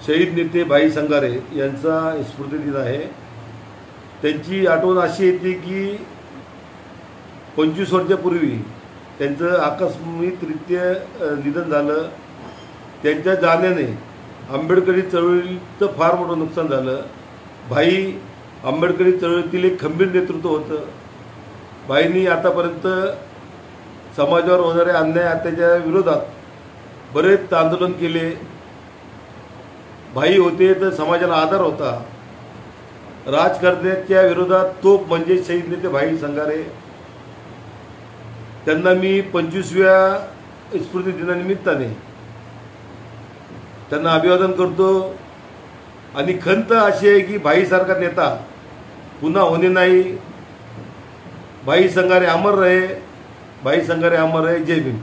शहीद नेते भाई संगारे यांचा स्मृतिदिन आहे। त्यांची आठवण अशी येते की 25 वर्षापूर्वी त्यांचं आकस्मिकरित्या निधन झालं। त्यांच्या जाण्याने आंबेडकरी चळवळीचं फार मोठं नुकसान झालं। भाई आंबेडकरी चळवळीतील एक खंबीर नेतृत्व होतं। भाईंनी आतापर्यंत समाजावर होणाऱ्या अन्याय अत्याचाराच्या विरोधात बरेच आंदोलन केले। भाई होते तर समाजाला आधार होता। राजकारण्याच्या विरोधात तोप म्हणजे शहीद नेते भाई संगारे। त्यांना मी 25व्या स्मृती दिनानिमित्ताने त्यांना अभिवादन करतो आणि खंत अशी आहे की भाईसारखा नेता पुन्हा होणे नाही। भाई संगारे अमर रहे, भाई संगारे अमर रहे। जय भीम।